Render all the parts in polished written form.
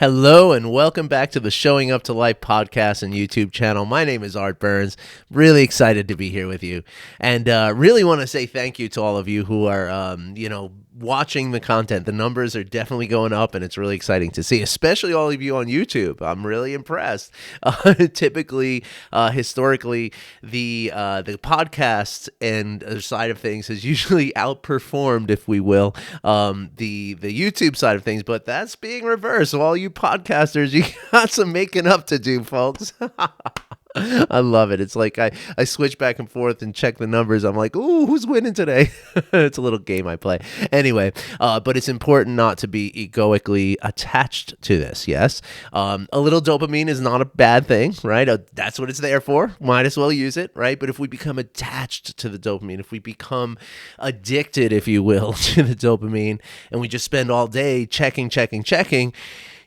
Hello and welcome back to the Showing Up to Life podcast and YouTube channel. My name is Art Burns. Really excited to be here with you, and really want to say thank you to all of you who are, watching the content. The numbers are definitely going up, and it's really exciting to see, especially all of you on YouTube. I'm really impressed. Typically, historically, the podcast and other side of things has usually outperformed, if we will, the YouTube side of things, but that's being reversed. So all you podcasters, you got some making up to do, folks. I love it. It's like I switch back and forth and check the numbers. I'm like, ooh, who's winning today? It's a little game I play. Anyway, but it's important not to be egoically attached to this, yes? A little dopamine is not a bad thing, right? That's what it's there for. Might as well use it, right? But if we become attached to the dopamine, if we become addicted, if you will, to the dopamine, and we just spend all day checking,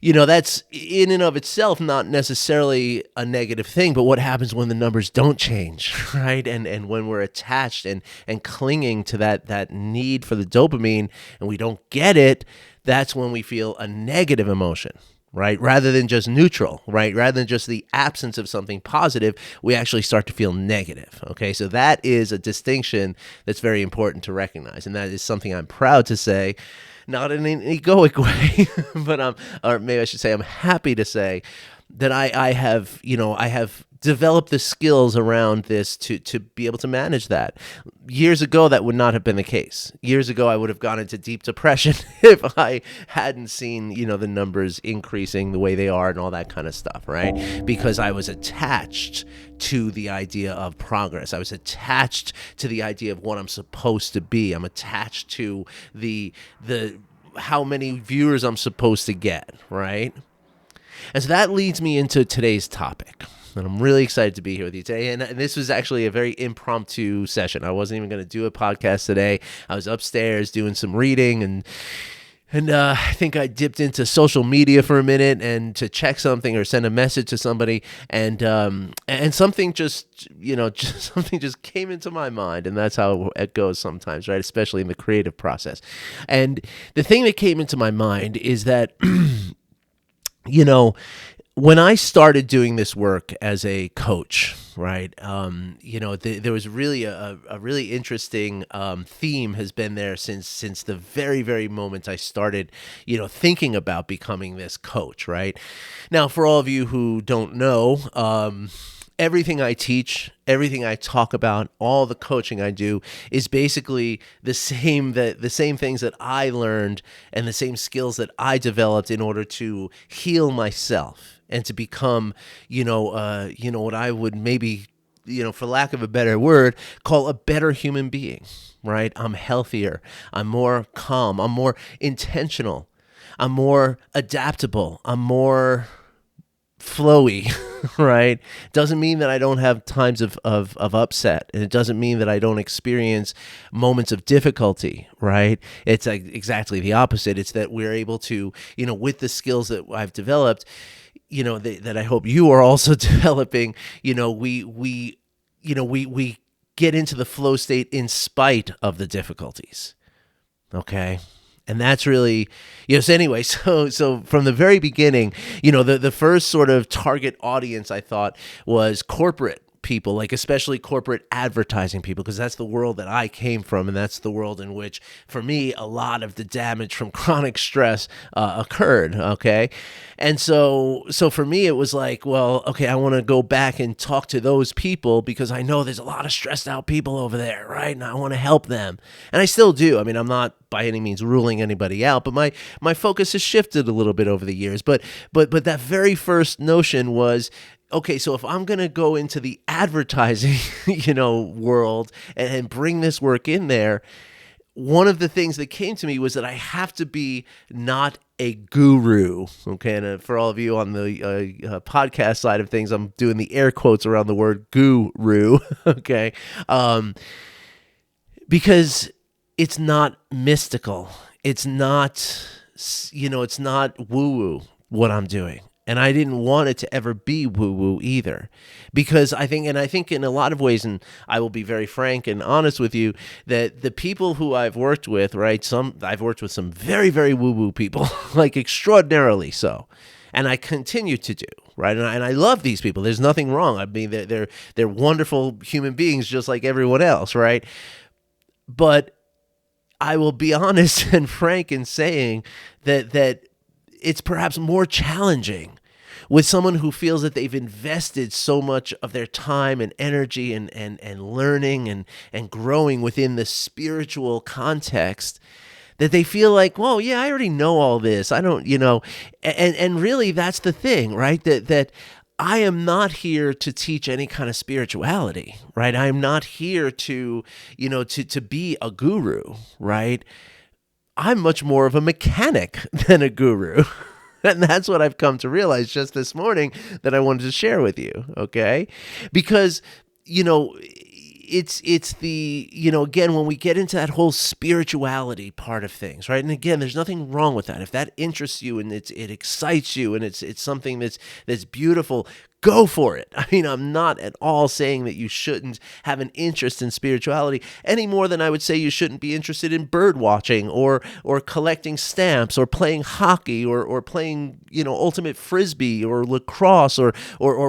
that's in and of itself not necessarily a negative thing, but what happens when the numbers don't change, right? And when we're attached and clinging to that need for the dopamine and we don't get it, that's when we feel a negative emotion, right? Rather than just neutral, right? Rather than just the absence of something positive, we actually start to feel negative, okay? So that is a distinction that's very important to recognize, and that is something I'm proud to say, not in an egoic way, but or maybe I should say I'm happy to say that I have developed the skills around this to be able to manage that. Years ago, that would not have been the case. Years ago, I would have gone into deep depression if I hadn't seen, the numbers increasing the way they are and all that kind of stuff, right? Because I was attached to the idea of progress. I was attached to the idea of what I'm supposed to be. I'm attached to the how many viewers I'm supposed to get, right? And so that leads me into today's topic. And I'm really excited to be here with you today. And this was actually a very impromptu session. I wasn't even going to do a podcast today. I was upstairs doing some reading, and I think I dipped into social media for a minute and to check something or send a message to somebody, and something something just came into my mind, and that's how it goes sometimes, right? Especially in the creative process. And the thing that came into my mind is that, when I started doing this work as a coach, right, there was really a really interesting theme has been there since the very, very moment I started, thinking about becoming this coach, right? Now, for all of you who don't know, everything I teach, everything I talk about, all the coaching I do is basically the same things that I learned and the same skills that I developed in order to heal myself and to become, what I would maybe, for lack of a better word, call a better human being, right? I'm healthier. I'm more calm. I'm more intentional. I'm more adaptable. I'm more flowy, right? Doesn't mean that I don't have times of upset, and it doesn't mean that I don't experience moments of difficulty, right? It's like exactly the opposite. It's that we're able to, with the skills that I've developed, that I hope you are also developing, we get into the flow state in spite of the difficulties, okay? And that's really, so anyway, so from the very beginning, the first sort of target audience I thought was corporate people, like especially corporate advertising people, because that's the world that I came from, and that's the world in which, for me, a lot of the damage from chronic stress occurred, okay? And so for me, it was like, well, okay, I want to go back and talk to those people because I know there's a lot of stressed out people over there, right? And I want to help them. And I still do. I mean, I'm not by any means ruling anybody out, but my focus has shifted a little bit over the years. But that very first notion was, okay, so if I'm going to go into the advertising, world and bring this work in there, one of the things that came to me was that I have to be not a guru, okay? And for all of you on the podcast side of things, I'm doing the air quotes around the word guru, okay? Because it's not mystical. It's not, it's not woo-woo what I'm doing. And I didn't want it to ever be woo-woo either, because I think in a lot of ways, and I will be very frank and honest with you, that the people who I've worked with, right, I've worked with some very, very woo-woo people, like extraordinarily so. and I continue to do, right? And I love these people. There's nothing wrong. I mean, they're wonderful human beings just like everyone else, right? But I will be honest and frank in saying that it's perhaps more challenging with someone who feels that they've invested so much of their time and energy and learning and growing within the spiritual context, that they feel like, well, yeah, I already know all this. I don't, and really that's the thing, right? That I am not here to teach any kind of spirituality, right? I am not here to, to be a guru, right? I'm much more of a mechanic than a guru. And that's what I've come to realize just this morning that I wanted to share with you, okay? Because, it's the, again, when we get into that whole spirituality part of things, right? And again, there's nothing wrong with that. If that interests you and it excites you and it's something that's beautiful, go for it. I mean, I'm not at all saying that you shouldn't have an interest in spirituality any more than I would say you shouldn't be interested in bird watching or collecting stamps or playing hockey or playing, ultimate frisbee or lacrosse or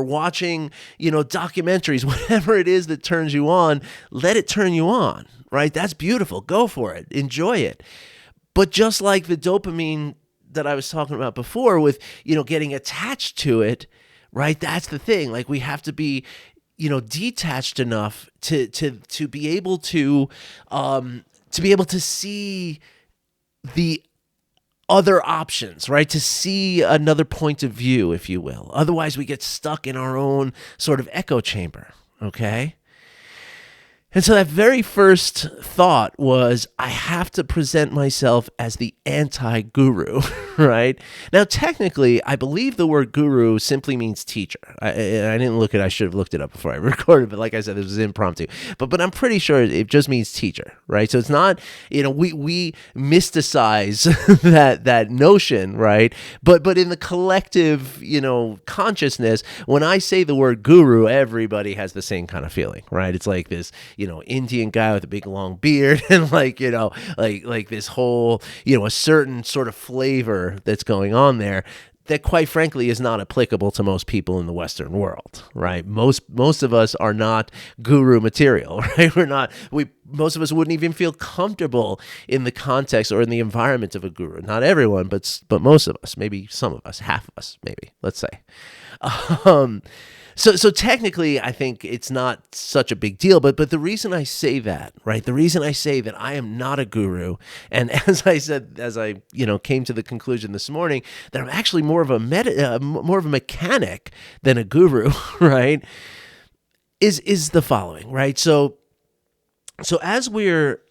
watching, documentaries, whatever it is that turns you on, let it turn you on, right? That's beautiful. Go for it. Enjoy it. But just like the dopamine that I was talking about before with, getting attached to it, right? That's the thing. Like we have to be, detached enough to be able to see the other options, right? To see another point of view, if you will. Otherwise, we get stuck in our own sort of echo chamber. Okay. And so that very first thought was, I have to present myself as the anti-guru, right? Now, technically, I believe the word guru simply means teacher. I didn't look it. I should have looked it up before I recorded, but like I said, this was impromptu. But I'm pretty sure it just means teacher, right? So it's not, we mysticize that notion, right? But in the collective, consciousness, when I say the word guru, everybody has the same kind of feeling, right? It's like this, Indian guy with a big long beard and like this whole, a certain sort of flavor that's going on there that quite frankly is not applicable to most people in the Western world, right? Most of us are not guru material, right? Most of us wouldn't even feel comfortable in the context or in the environment of a guru. Not everyone, but most of us, maybe some of us, half of us, maybe, let's say. So technically, I think it's not such a big deal, but the reason I say that, right? The reason I say that I am not a guru, and as I said, as I came to the conclusion this morning, that I'm actually more of a mechanic than a guru, right? Is the following, right? So as we're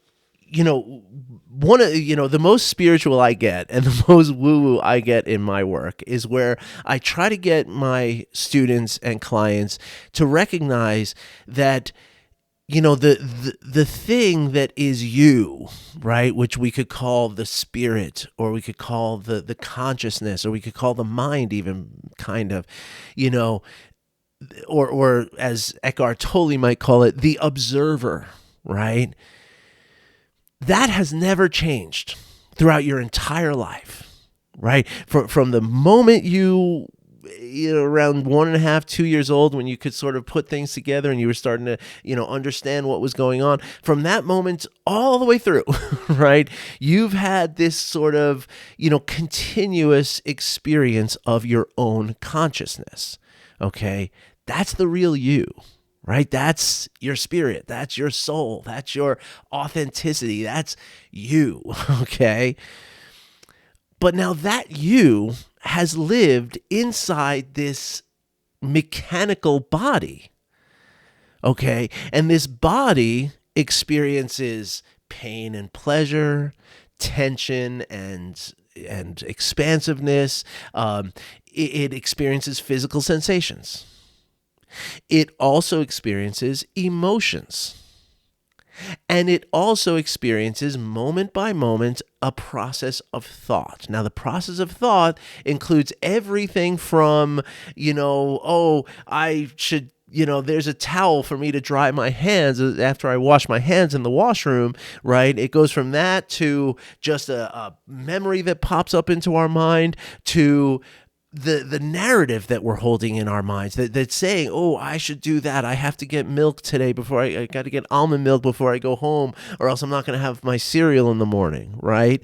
one of the most spiritual I get and the most woo-woo I get in my work is where I try to get my students and clients to recognize that the thing that is you, right, which we could call the spirit, or we could call the consciousness, or we could call the mind, even kind of, or as Eckhart Tolle might call it, the observer, right? That has never changed throughout your entire life, right? From the moment you around 1.5, 2 years old, when you could sort of put things together and you were starting to, understand what was going on, from that moment all the way through, right? You've had this sort of, continuous experience of your own consciousness, okay? That's the real you. Right? That's your spirit. That's your soul. That's your authenticity. That's you. Okay. But now that you has lived inside this mechanical body. Okay. And this body experiences pain and pleasure, tension and expansiveness. It experiences physical sensations. It also experiences emotions. And it also experiences moment by moment a process of thought. Now, the process of thought includes everything from, I should, there's a towel for me to dry my hands after I wash my hands in the washroom, right? It goes from that to just a memory that pops up into our mind to the narrative that we're holding in our minds that's saying, oh, I should do that. I have to get milk today before I got to get almond milk before I go home, or else I'm not going to have my cereal in the morning, right?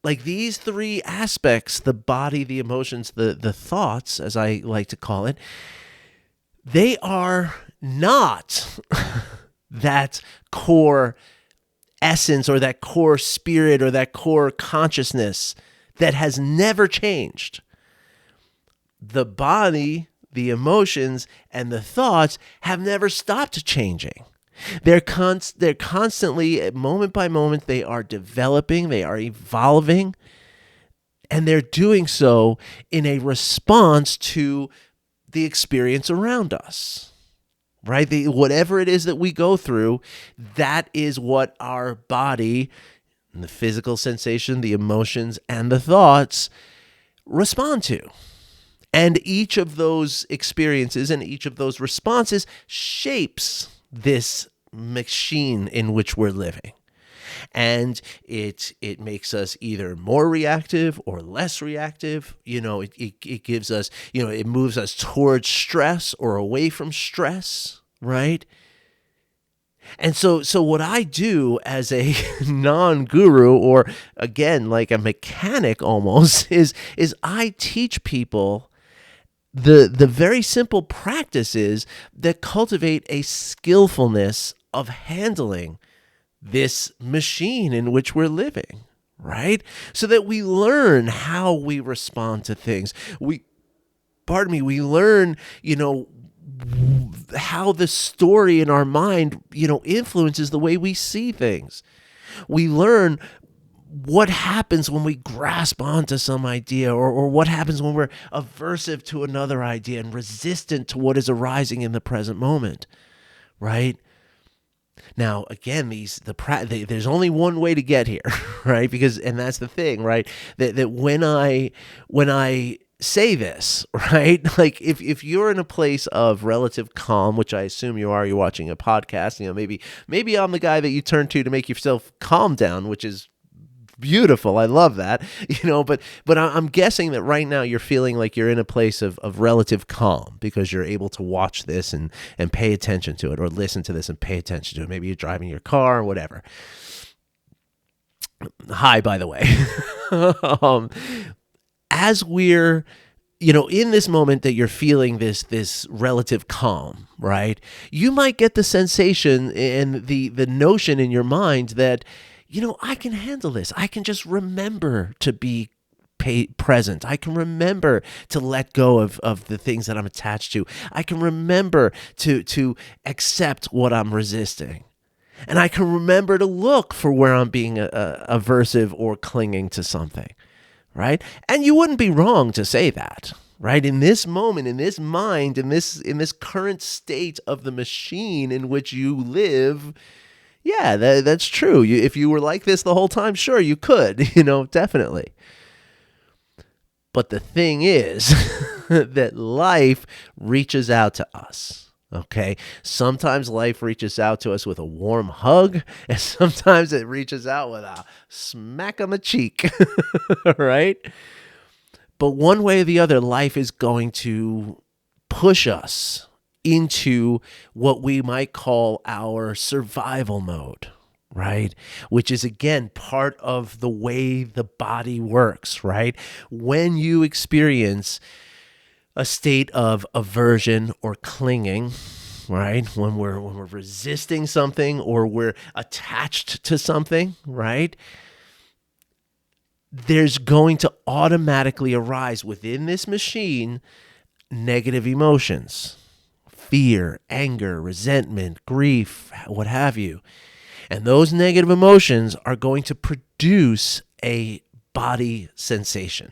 Like these three aspects, the body, the emotions, the thoughts, as I like to call it, they are not that core essence or that core spirit or that core consciousness that has never changed. The body, the emotions, and the thoughts have never stopped changing. They're constantly, moment by moment, they are developing, they are evolving, and they're doing so in a response to the experience around us, right? Whatever it is that we go through, that is what our body, the physical sensation, the emotions, and the thoughts respond to. And each of those experiences and each of those responses shapes this machine in which we're living. And it makes us either more reactive or less reactive. It gives us, it moves us towards stress or away from stress, right? And so what I do as a non-guru, or again, like a mechanic almost, is I teach people the very simple practices that cultivate a skillfulness of handling this machine in which we're living, right? So that we learn how we respond to things. We learn, how the story in our mind, influences the way we see things. We learn what happens when we grasp onto some idea, or what happens when we're aversive to another idea and resistant to what is arising in the present moment, right? Now, again, there's only one way to get here, right? And that's the thing, right? That when I say this, right? Like if you're in a place of relative calm, which I assume you're watching a podcast, maybe I'm the guy that you turn to make yourself calm down, which is beautiful. I love that, but I'm guessing that right now you're feeling like you're in a place of relative calm because you're able to watch this and pay attention to it, or listen to this and pay attention to it. Maybe you're driving your car or whatever. Hi, by the way. As we're, in this moment that you're feeling this relative calm, right? You might get the sensation and the notion in your mind that, I can handle this. I can just remember to be present. I can remember to let go of the things that I'm attached to. I can remember to accept what I'm resisting. And I can remember to look for where I'm being aversive or clinging to something, right? And you wouldn't be wrong to say that, right? In this moment, in this mind, in this current state of the machine in which you live, yeah, that's true. If you were like this the whole time, sure, you could, definitely. But the thing is that life reaches out to us, okay? Sometimes life reaches out to us with a warm hug, and sometimes it reaches out with a smack on the cheek, right? But one way or the other, life is going to push us into what we might call our survival mode, right? Which is, again, part of the way the body works, right? When you experience a state of aversion or clinging, right? When we're resisting something or we're attached to something, right? There's going to automatically arise within this machine negative emotions. Fear, anger, resentment, grief, what have you. And those negative emotions are going to produce a body sensation,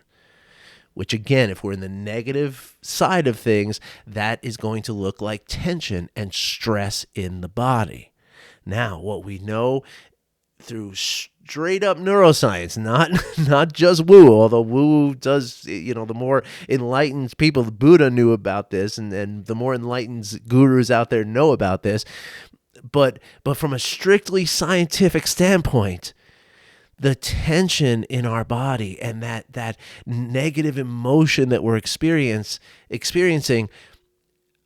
which again, if we're in the negative side of things, that is going to look like tension and stress in the body. Now, what we know through straight up neuroscience, not just woo, although woo does, the more enlightened people, the Buddha knew about this, and the more enlightened gurus out there know about this, but from a strictly scientific standpoint, the tension in our body and that negative emotion that we're experiencing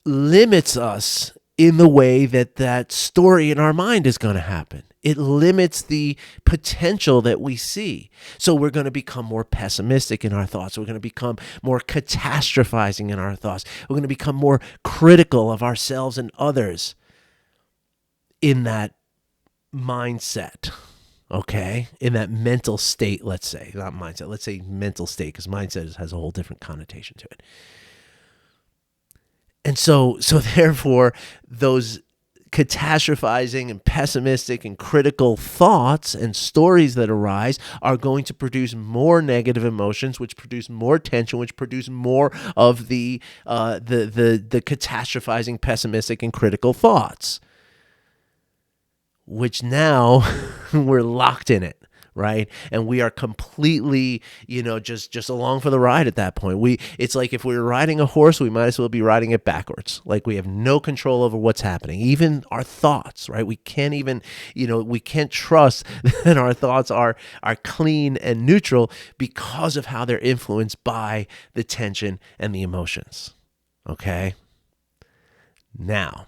limits us in the way that story in our mind is going to happen. It limits the potential that we see. So we're going to become more pessimistic in our thoughts. We're going to become more catastrophizing in our thoughts. We're going to become more critical of ourselves and others in that mindset. Okay, in that mental state, let's say, not mindset, let's say mental state, because mindset has a whole different connotation to it. And so therefore, those catastrophizing and pessimistic and critical thoughts and stories that arise are going to produce more negative emotions, which produce more tension, which produce more of the catastrophizing, pessimistic, and critical thoughts, which now we're locked in it, right? And we are completely, just along for the ride at that point. It's like if we were riding a horse, we might as well be riding it backwards. Like we have no control over what's happening, even our thoughts, right? We can't even, we can't trust that our thoughts are clean and neutral because of how they're influenced by the tension and the emotions, okay? Now,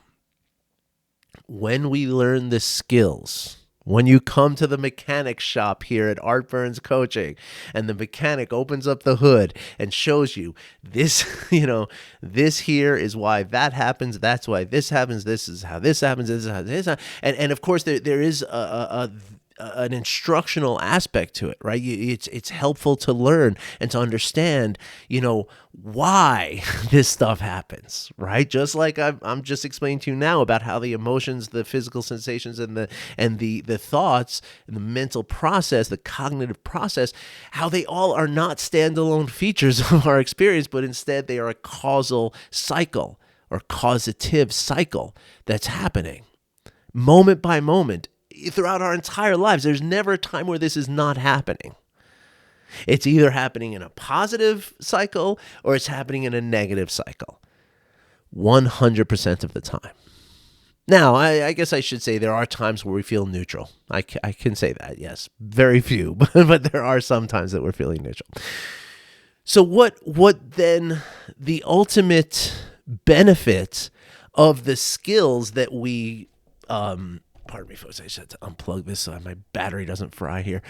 when we learn the skills, when you come to the mechanic shop here at Art Burns Coaching and the mechanic opens up the hood and shows you this, this here is why that happens. That's why this happens. This is how this happens. This is how this happens. And of course there is an instructional aspect to it, right? It's helpful to learn and to understand, why this stuff happens, right? Just like I'm just explaining to you now about how the emotions, the physical sensations, and the thoughts, and the mental process, the cognitive process, how they all are not standalone features of our experience, but instead they are a causal cycle or causative cycle that's happening moment by moment throughout our entire lives. There's never a time where this is not happening. It's either happening in a positive cycle or it's happening in a negative cycle 100% of the time. Now, I guess I should say there are times where we feel neutral. I can say that, yes. Very few, but there are some times that we're feeling neutral. So what then the ultimate benefit of the skills that we pardon me, folks, I just had to unplug this so my battery doesn't fry here.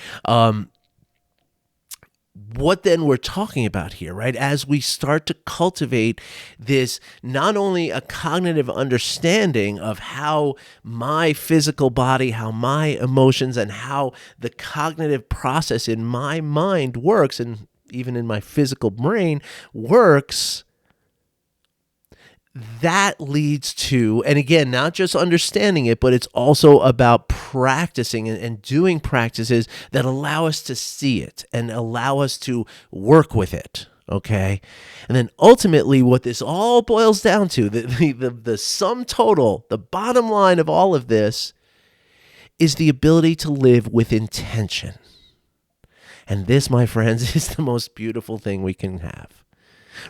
What then we're talking about here, right? As we start to cultivate this, not only a cognitive understanding of how my physical body, how my emotions, and how the cognitive process in my mind works, and even in my physical brain works, that leads to, and again, not just understanding it, but it's also about practicing and doing practices that allow us to see it and allow us to work with it, okay? And then ultimately what this all boils down to, the sum total, the bottom line of all of this is the ability to live with intention. And this, my friends, is the most beautiful thing we can have.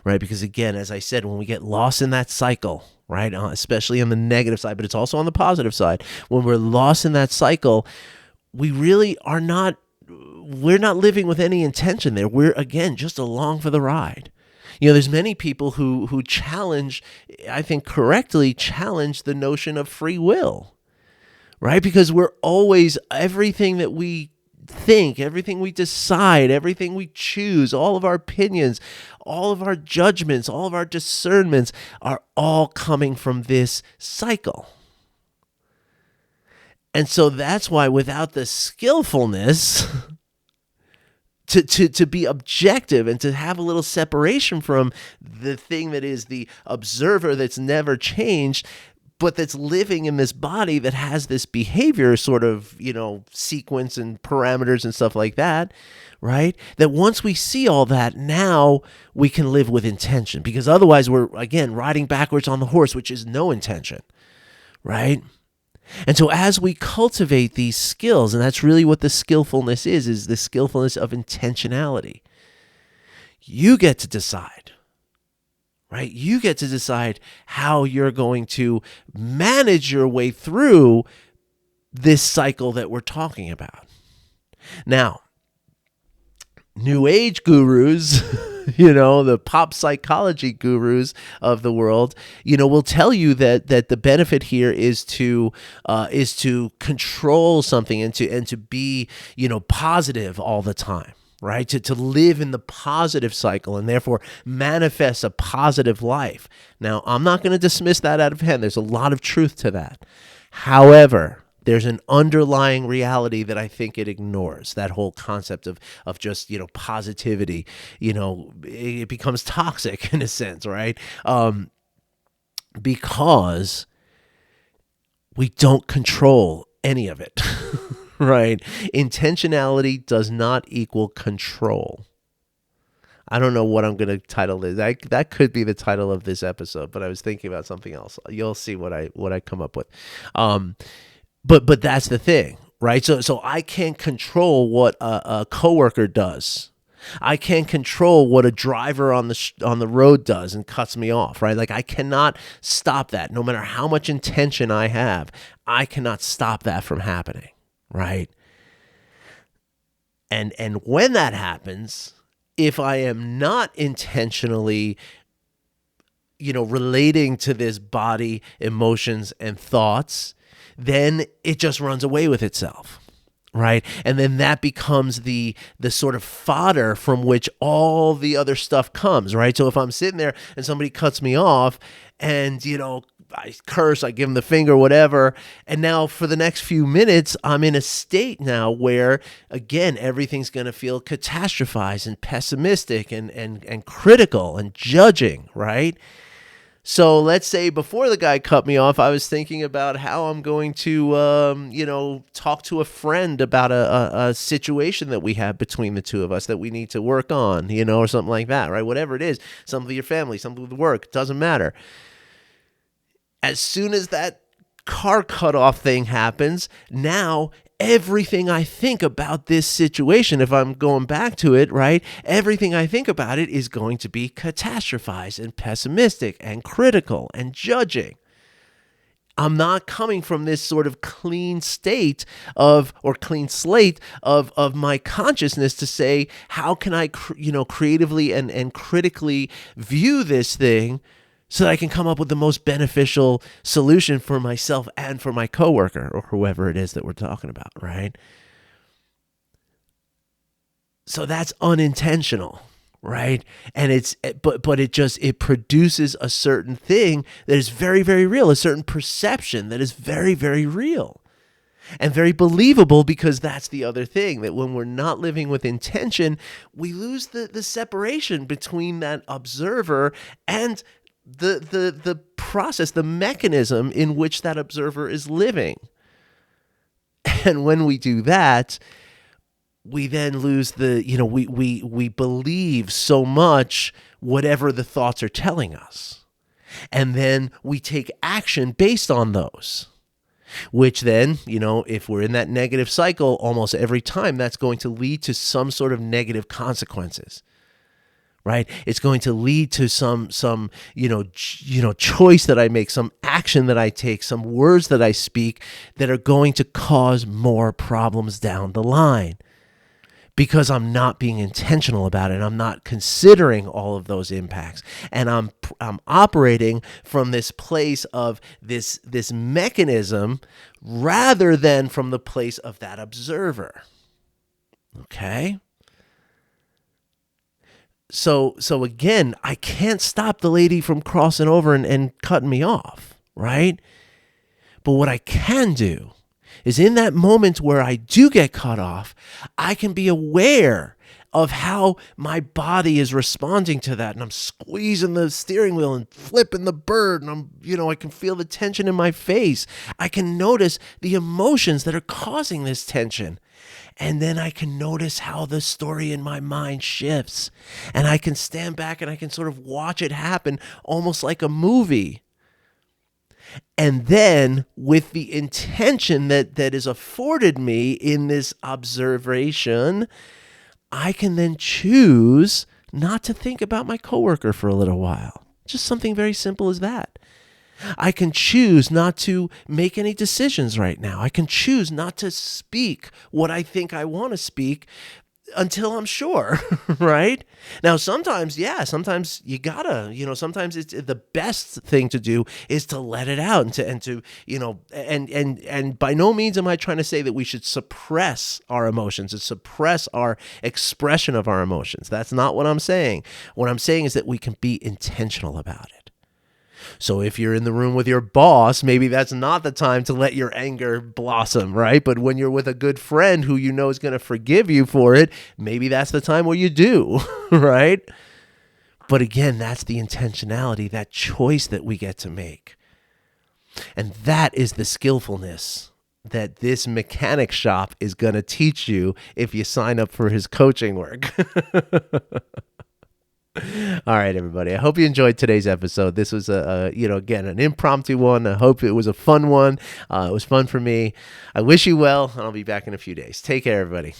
Right? Because again, as I said, when we get lost in that cycle, right, especially on the negative side, but it's also on the positive side, when we're lost in that cycle, we really we're not living with any intention there. We're, again, just along for the ride. There's many people who challenge, I think correctly, challenge the notion of free will, right? Because we're always, everything that we think, everything we decide, everything we choose, all of our opinions, all of our judgments, all of our discernments are all coming from this cycle. And so that's why without the skillfulness to be objective and to have a little separation from the thing that is the observer that's never changed, but that's living in this body that has this behavior sort of, sequence and parameters and stuff like that, right? That once we see all that, now we can live with intention, because otherwise we're, again, riding backwards on the horse, which is no intention, right? And so as we cultivate these skills, and that's really what the skillfulness is the skillfulness of intentionality, you get to decide. Right? You get to decide how you're going to manage your way through this cycle that we're talking about. Now, New Age gurus, the pop psychology gurus of the world, will tell you that the benefit here is to control something and to be, positive all the time. Right? To live in the positive cycle and therefore manifest a positive life. Now, I'm not going to dismiss that out of hand. There's a lot of truth to that. However, there's an underlying reality that I think it ignores. That whole concept of just, positivity, it becomes toxic in a sense, right? Because we don't control any of it. Right. Intentionality does not equal control. I don't know what I'm going to title this. That could be the title of this episode, but I was thinking about something else. You'll see what I come up with. But that's the thing, right? So I can't control what a coworker does. I can't control what a driver on the road does and cuts me off, right? Like I cannot stop that. No matter how much intention I have, I cannot stop that from happening. Right. And when that happens, if I am not intentionally, relating to this body, emotions, and thoughts, then it just runs away with itself. Right. And then that becomes the sort of fodder from which all the other stuff comes. Right. So if I'm sitting there and somebody cuts me off and, I curse, I give them the finger, whatever. And now for the next few minutes, I'm in a state now where, again, everything's going to feel catastrophized and pessimistic and critical and judging, right? So let's say before the guy cut me off, I was thinking about how I'm going to, talk to a friend about a situation that we have between the two of us that we need to work on, or something like that, right? Whatever it is, something with your family, something with work, doesn't matter. As soon as that car cutoff thing happens, now everything I think about this situation, if I'm going back to it, right, everything I think about it is going to be catastrophized and pessimistic and critical and judging. I'm not coming from this sort of clean state or clean slate of my consciousness to say, how can I, creatively and critically view this thing so that I can come up with the most beneficial solution for myself and for my coworker or whoever it is that we're talking about, right? So that's unintentional, right? And it produces a certain thing that is very, very real, a certain perception that is very, very real. And very believable, because that's the other thing, that when we're not living with intention, we lose the separation between that observer and the process, the mechanism in which that observer is living. And when we do that, we then lose we believe so much whatever the thoughts are telling us. And then we take action based on those, which then, if we're in that negative cycle, almost every time that's going to lead to some sort of negative consequences. Right? It's going to lead to some choice that I make, some action that I take, some words that I speak that are going to cause more problems down the line, because I'm not being intentional about it. I'm not considering all of those impacts, and I'm operating from this place of this mechanism rather than from the place of that observer. Okay? So again, I can't stop the lady from crossing over and cutting me off, right? But what I can do is, in that moment where I do get cut off, I can be aware of how my body is responding to that. And I'm squeezing the steering wheel and flipping the bird. And I can feel the tension in my face. I can notice the emotions that are causing this tension. And then I can notice how the story in my mind shifts. And I can stand back and I can sort of watch it happen, almost like a movie. And then, with the intention that is afforded me in this observation, I can then choose not to think about my coworker for a little while. Just something very simple as that. I can choose not to make any decisions right now. I can choose not to speak what I think I want to speak until I'm sure, right? Now, sometimes you gotta, sometimes it's the best thing to do is to let it out and by no means am I trying to say that we should suppress our emotions and suppress our expression of our emotions. That's not what I'm saying. What I'm saying is that we can be intentional about it. So if you're in the room with your boss, maybe that's not the time to let your anger blossom, right? But when you're with a good friend who you know is going to forgive you for it, maybe that's the time where you do, right? But again, that's the intentionality, that choice that we get to make. And that is the skillfulness that this mechanic shop is going to teach you if you sign up for his coaching work. All right, everybody. I hope you enjoyed today's episode. This was again, an impromptu one. I hope it was a fun one. It was fun for me. I wish you well, and I'll be back in a few days. Take care, everybody.